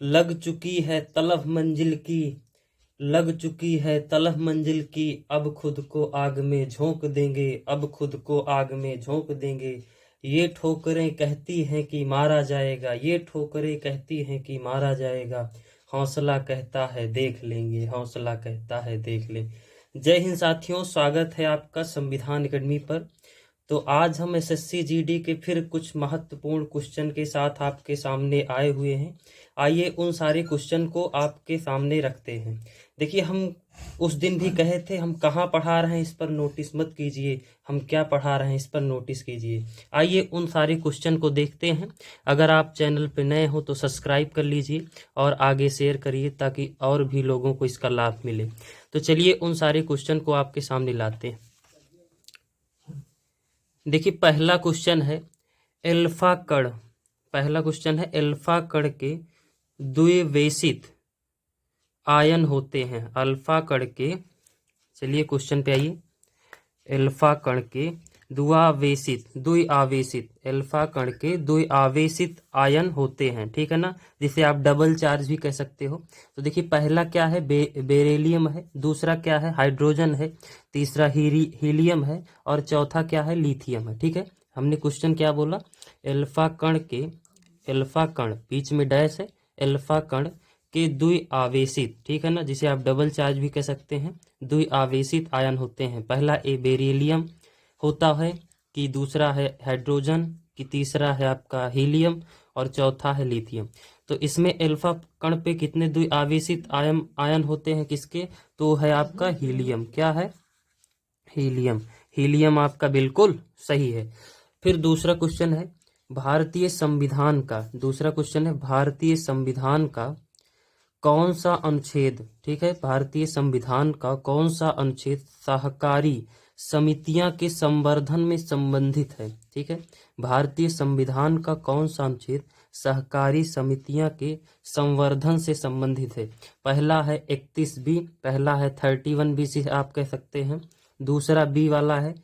लग चुकी है तलब मंजिल की, लग चुकी है तलब मंजिल की, अब खुद को आग में झोंक देंगे, अब खुद को आग में झोंक देंगे। ये ठोकरें कहती हैं कि मारा जाएगा, ये ठोकरें कहती हैं कि मारा जाएगा। हौसला कहता है देख लेंगे, हौसला कहता है देख लेंगे। जय हिंद साथियों, स्वागत है आपका संविधान एकेडमी पर। तो आज हम एसएससी जीडी के फिर कुछ महत्वपूर्ण क्वेश्चन के साथ आपके सामने आए हुए हैं। आइए उन सारे क्वेश्चन को आपके सामने रखते हैं। देखिए, हम उस दिन भी कहे थे हम कहाँ पढ़ा रहे हैं इस पर नोटिस मत कीजिए, हम क्या पढ़ा रहे हैं इस पर नोटिस कीजिए। आइए उन सारे क्वेश्चन को देखते हैं। अगर आप चैनल पर नए हो तो सब्सक्राइब कर लीजिए और आगे शेयर करिए ताकि और भी लोगों को इसका लाभ मिले। तो चलिए उन सारे क्वेश्चन को आपके सामने लाते हैं। देखिए, पहला क्वेश्चन है एल्फा कण। पहला क्वेश्चन है एल्फा कण के द्विवेशित आयन होते हैं। अल्फा कण के, चलिए क्वेश्चन पे आइए। एल्फा कण के द्विआवेशित एल्फा कण के द्विआवेशित आयन होते हैं, ठीक है ना, जिसे आप डबल चार्ज भी कह सकते हो। तो देखिए, पहला क्या है, बेरिलियम है, दूसरा क्या है, हाइड्रोजन है, तीसरा हीलियम है और चौथा क्या है, लिथियम है। ठीक है, हमने क्वेश्चन क्या बोला, एल्फा कण के, एल्फा कण बीच में डैश है, एल्फा कण के द्विआवेशित, ठीक है ना, जिसे आप डबल चार्ज भी कह सकते हैं, द्विआवेशित आयन होते हैं। पहला ए बेरिलियम होता है, कि दूसरा है हाइड्रोजन, कि तीसरा है आपका हीलियम और चौथा है लिथियम। तो इसमें एल्फा कण पे कितने द्विआवेशित आयन होते हैं, किसके, तो है आपका हीलियम। क्या है, हीलियम। हीलियम आपका बिल्कुल सही है। फिर दूसरा क्वेश्चन है भारतीय संविधान का, दूसरा क्वेश्चन है भारतीय संविधान का कौन सा अनुच्छेद, ठीक है, भारतीय संविधान का कौन सा अनुच्छेद सहकारी समितियां के संवर्धन में संबंधित है। ठीक है, भारतीय संविधान का कौन सा अनुच्छेद सहकारी समितियां के संवर्धन से संबंधित है। पहला है 31 बी, पहला है 31 बी से आप कह सकते हैं, दूसरा बी वाला है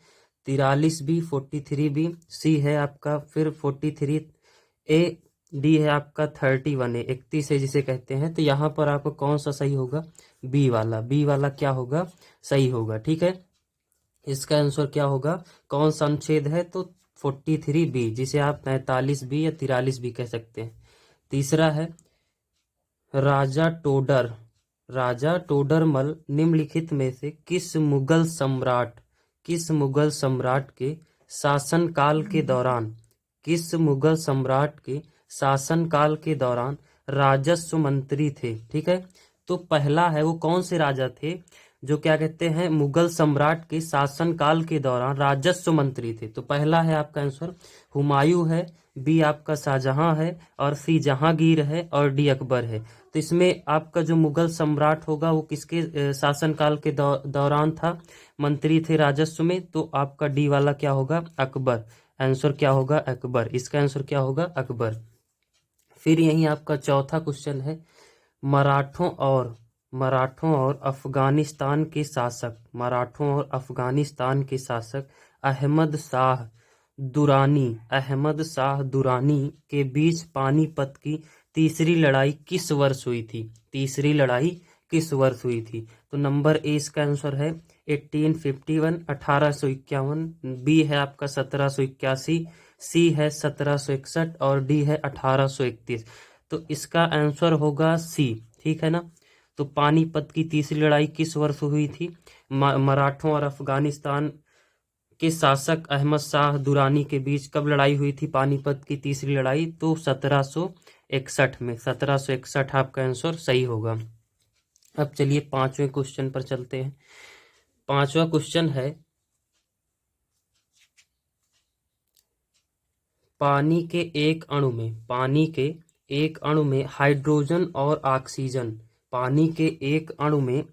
43 बी, 43 बी, सी है आपका फिर 43 ए, डी है आपका 31 है, 31 है जिसे कहते हैं। तो यहाँ पर आपको कौन सा सही होगा, बी वाला, बी वाला क्या होगा, सही होगा। ठीक है, इसका आंसर क्या होगा, कौन सा अनुच्छेद है, तो 43 बी, जिसे आप 45 बी या 43 बी कह सकते हैं। तीसरा है राजा टोडर, राजा टोडरमल निम्नलिखित में से किस मुगल सम्राट, किस मुगल सम्राट के शासनकाल के दौरान, किस मुगल सम्राट के शासनकाल के दौरान राजस्व मंत्री थे। ठीक है, तो पहला है वो कौन से राजा थे जो क्या कहते हैं मुगल सम्राट के शासनकाल के दौरान राजस्व मंत्री थे। तो पहला है आपका आंसर हुमायूं है, बी आपका शाहजहां है और सी जहांगीर है और डी अकबर है। तो इसमें आपका जो मुगल सम्राट होगा वो किसके शासनकाल के दौरान था, मंत्री थे राजस्व में, तो आपका डी वाला क्या होगा, अकबर। आंसर क्या होगा, अकबर। इसका आंसर क्या होगा, अकबर। फिर यही आपका चौथा क्वेश्चन है मराठों और अफगानिस्तान के शासक, मराठों और अफगानिस्तान के शासक अहमद शाह दुरानी के बीच पानीपत की तीसरी लड़ाई किस वर्ष हुई थी, तीसरी लड़ाई किस वर्ष हुई थी। तो नंबर ए इसका आंसर है 1851, 1851, बी है आपका 1781, सी है 1761 और डी है 1831। तो इसका आंसर होगा सी, ठीक है ना। तो पानीपत की तीसरी लड़ाई किस वर्ष हुई थी, मराठों और अफगानिस्तान के शासक अहमद शाह दुरानी के बीच कब लड़ाई हुई थी, पानीपत की तीसरी लड़ाई, तो 1761 में, 1761 आपका आंसर सही होगा। अब चलिए पांचवें क्वेश्चन पर चलते हैं। पांचवा क्वेश्चन है पानी के एक अणु में हाइड्रोजन और ऑक्सीजन, पानी के एक अणु में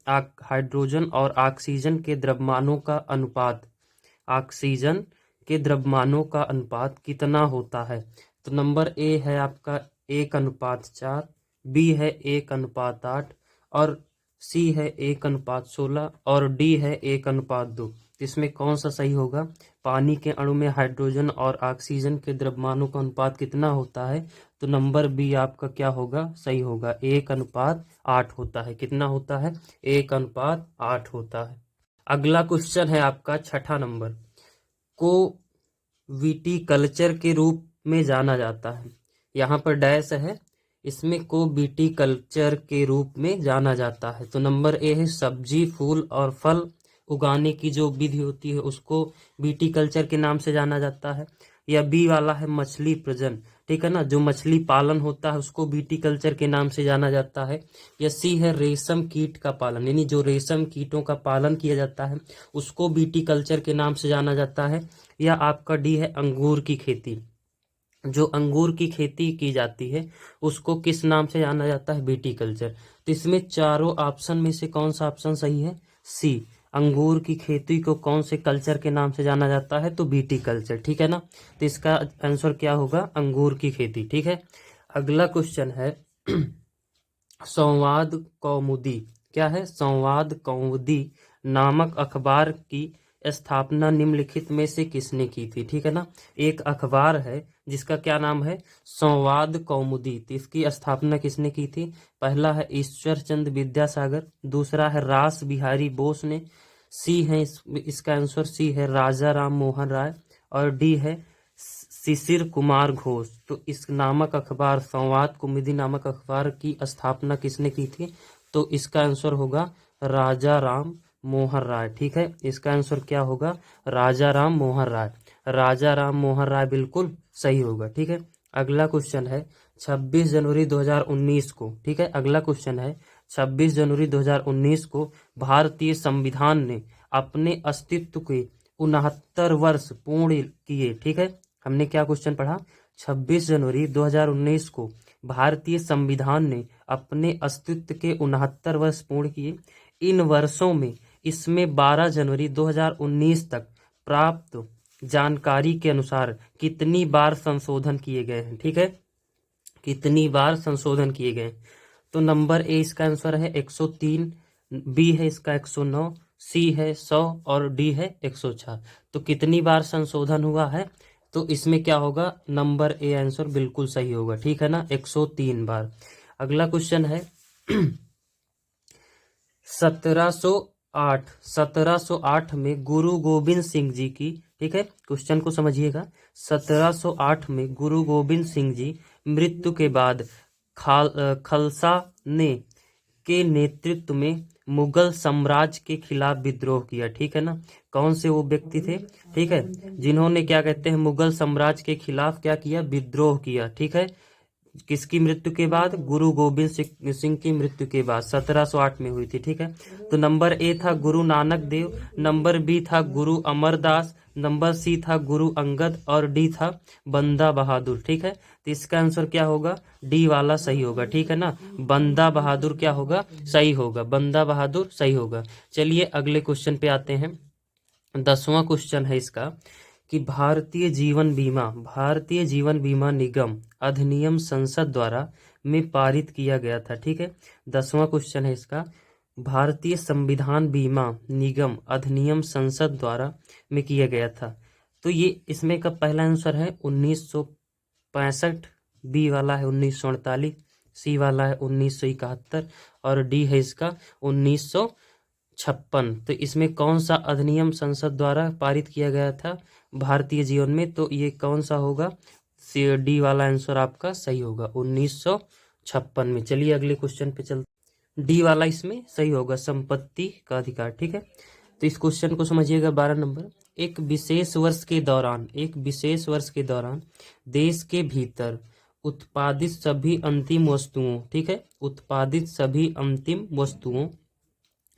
हाइड्रोजन और ऑक्सीजन के द्रव्यमानों का अनुपात, ऑक्सीजन के द्रव्यमानों का अनुपात कितना होता है। तो नंबर ए है आपका 1:4, बी है 1:8 और सी है 1:16 और डी है 1:2। इसमें कौन सा सही होगा, पानी के अणु में हाइड्रोजन और ऑक्सीजन के द्रव्यमानों का अनुपात कितना होता है, तो नंबर बी आपका क्या होगा, सही होगा। 1:8 होता है। कितना होता है, 1:8 होता है। अगला क्वेश्चन है आपका 6ठा नंबर, को विटिकल्चर के रूप में जाना जाता है। यहाँ पर डैश है, इसमें को विटिकल्चर के रूप में जाना जाता है। तो नंबर ए है, सब्जी फूल और फल उगाने की जो विधि होती है उसको विटिकल्चर के नाम से जाना जाता है। या बी वाला है मछली प्रजन, ठीक है ना, जो मछली पालन होता है उसको विटिकल्चर के नाम से जाना जाता है। या सी है रेशम कीट का पालन, यानी जो रेशम कीटों का पालन किया जाता है उसको विटिकल्चर के नाम से जाना जाता है। या आपका डी है अंगूर की खेती, जो अंगूर की खेती की जाती है उसको किस नाम से जाना जाता है, विटिकल्चर। तो इसमें चारों ऑप्शन में से कौन सा ऑप्शन सही है, सी, अंगूर की खेती को कौन से कल्चर के नाम से जाना जाता है, तो विटिकल्चर, ठीक है ना। तो इसका आंसर क्या होगा, अंगूर की खेती, ठीक है। अगला क्वेश्चन है संवाद कौमुदी, क्या है, संवाद कौमुदी नामक अखबार की स्थापना निम्नलिखित में से किसने की थी, ठीक है ना। एक अखबार है जिसका क्या नाम है, संवाद कौमुदी, तो इसकी स्थापना किसने की थी। पहला है ईश्वर चंद्र विद्यासागर, दूसरा है रास बिहारी बोस ने, सी है इसका आंसर सी है राजा राम मोहन राय, और डी है शिशिर कुमार घोष। तो इस नामक अखबार, संवाद कौमुदी नामक अखबार की स्थापना किसने की थी, तो इसका आंसर होगा राजा राम मोहन राय, ठीक है। इसका आंसर क्या होगा, राजा राम मोहन राय। राजा राम मोहन राय बिल्कुल सही होगा, ठीक है। अगला क्वेश्चन है 26 जनवरी 2019 को, ठीक है, अगला क्वेश्चन है 26 जनवरी 2019 को भारतीय संविधान ने अपने अस्तित्व के 69 वर्ष पूर्ण किए, ठीक है। हमने क्या क्वेश्चन पढ़ा, 26 जनवरी 2019 को भारतीय संविधान ने अपने अस्तित्व के 69 वर्ष पूर्ण किए। इन वर्षों में इसमें 12 जनवरी 2019 तक प्राप्त जानकारी के अनुसार कितनी बार संशोधन किए गए हैं, ठीक है, कितनी बार संशोधन किए गए। तो नंबर ए इसका आंसर है 103, बी है इसका 109, सी है 100 और डी है 106। तो कितनी बार संशोधन हुआ है, तो इसमें क्या होगा, नंबर ए आंसर बिल्कुल सही होगा, ठीक है ना, 103 बार। अगला क्वेश्चन है 1708 में गुरु गोविंद सिंह जी की, ठीक है, क्वेश्चन को समझिएगा। 1708 में गुरु गोविंद सिंह जी मृत्यु के बाद खालसा ने के नेतृत्व में मुगल साम्राज्य के खिलाफ विद्रोह किया, ठीक है ना। कौन से वो व्यक्ति थे, ठीक है, जिन्होंने क्या कहते हैं, मुगल साम्राज्य के खिलाफ क्या किया, विद्रोह किया, ठीक है। किसकी मृत्यु के बाद, गुरु गोविंद सिंह की मृत्यु के बाद 1708 में हुई थी, ठीक है। तो नंबर ए था गुरु नानक देव, नंबर बी था गुरु अमरदास, नंबर सी था गुरु अंगद और डी था बंदा बहादुर, ठीक है। तो इसका आंसर क्या होगा, डी वाला सही होगा, ठीक है ना, बंदा बहादुर क्या होगा, सही होगा, बंदा बहादुर सही होगा। चलिए अगले क्वेश्चन पे आते हैं। 10वां क्वेश्चन है इसका कि भारतीय जीवन बीमा निगम अधिनियम संसद द्वारा में पारित किया गया था, ठीक है। 10वां क्वेश्चन है इसका, भारतीय संविधान बीमा निगम अधिनियम संसद द्वारा में किया गया था। तो ये इसमें का पहला आंसर है 1965, बी वाला है 1948, सी वाला है 1971 और डी है इसका 1956। तो इसमें कौन सा अधिनियम संसद द्वारा पारित किया गया था भारतीय जीवन में, तो ये कौन सा होगा, डी वाला आंसर आपका सही होगा 1956 में। चलिए अगले क्वेश्चन पे चलते, डी वाला इसमें सही होगा, संपत्ति का अधिकार, ठीक है। तो इस क्वेश्चन को समझिएगा। 12 नंबर, एक विशेष वर्ष के दौरान देश के भीतर उत्पादित सभी अंतिम वस्तुओं, ठीक है, उत्पादित सभी अंतिम वस्तुओं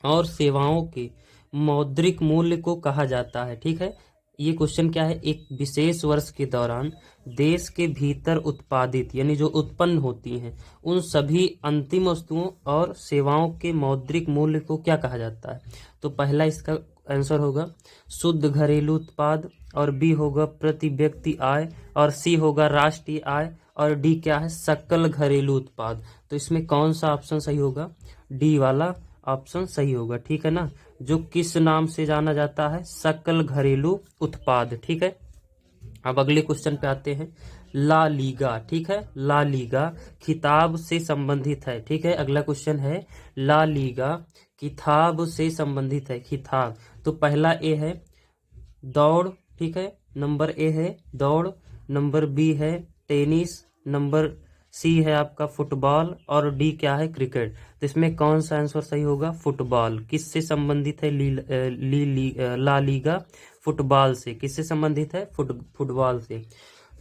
और सेवाओं के मौद्रिक मूल्य को कहा जाता है, ठीक है। ये क्वेश्चन क्या है, एक विशेष वर्ष के दौरान देश के भीतर उत्पादित यानी जो उत्पन्न होती हैं उन सभी अंतिम वस्तुओं और सेवाओं के मौद्रिक मूल्य को क्या कहा जाता है। तो पहला इसका आंसर होगा शुद्ध घरेलू उत्पाद, और बी होगा प्रति व्यक्ति आय, और सी होगा राष्ट्रीय आय, और डी क्या है, सकल घरेलू उत्पाद। तो इसमें कौन सा ऑप्शन सही होगा, डी वाला ऑप्शन सही होगा, ठीक है ना, जो किस नाम से जाना जाता है, सकल घरेलू उत्पाद, ठीक है। अब अगले क्वेश्चन पे आते हैं। ला लीगा, ठीक है, ला लीगा खिताब से संबंधित है, ठीक है। अगला क्वेश्चन है ला लीगा खिताब से संबंधित है, खिताब। तो पहला ए है दौड़, ठीक है, नंबर ए है दौड़, नंबर बी है टेनिस, नंबर सी है आपका फुटबॉल और डी क्या है क्रिकेट। तो इसमें कौन सा आंसर सही होगा? फुटबॉल। किससे संबंधित है ला लीगा? फुटबॉल से। किससे संबंधित है? फुटबॉल से।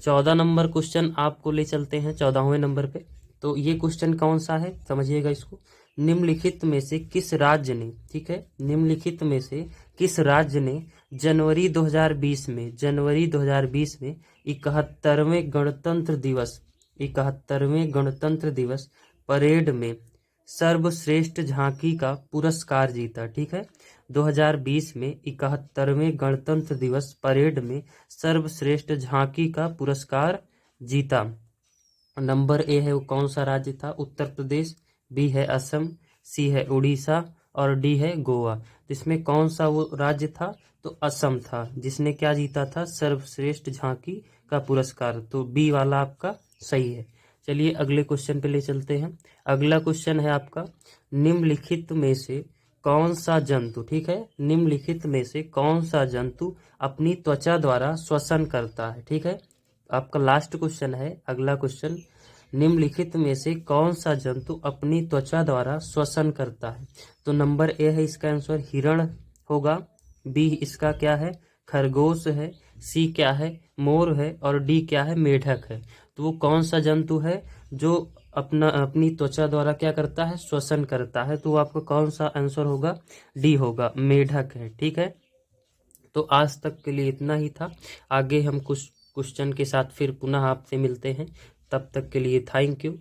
14 नंबर क्वेश्चन आपको ले चलते हैं 14वें नंबर पे। तो ये क्वेश्चन कौन सा है समझिएगा इसको। निम्नलिखित में से किस राज्य ने, ठीक है, निम्नलिखित में से किस राज्य ने जनवरी 2020 में 71वें गणतंत्र दिवस परेड में सर्वश्रेष्ठ झांकी का पुरस्कार जीता, ठीक है। 2020 में 71वें गणतंत्र दिवस परेड में सर्वश्रेष्ठ झांकी का पुरस्कार जीता। नंबर ए है वो कौन सा राज्य था? उत्तर प्रदेश, बी है असम, सी है उड़ीसा और डी है गोवा। तो इसमें कौन सा वो राज्य था? तो असम था, जिसने क्या जीता था? सर्वश्रेष्ठ झांकी का पुरस्कार। तो बी वाला आपका सही है। चलिए अगले क्वेश्चन पे ले चलते हैं। अगला क्वेश्चन है आपका निम्नलिखित में से कौन सा जंतु, ठीक है, निम्नलिखित में से कौन सा जंतु अपनी त्वचा द्वारा श्वसन करता है, ठीक है। आपका लास्ट क्वेश्चन है अगला क्वेश्चन, निम्नलिखित में से कौन सा जंतु अपनी त्वचा द्वारा श्वसन करता है? तो नंबर ए है इसका आंसर हिरण होगा, बी इसका क्या है? खरगोश है, सी क्या है? मोर है और डी क्या है? मेढक है। तो वो कौन सा जंतु है जो अपनी त्वचा द्वारा क्या करता है? श्वसन करता है। तो वो आपका कौन सा आंसर होगा? डी होगा, मेढक है, ठीक है। तो आज तक के लिए इतना ही था। आगे हम कुछ क्वेश्चन के साथ फिर पुनः आपसे मिलते हैं। तब तक के लिए थैंक यू।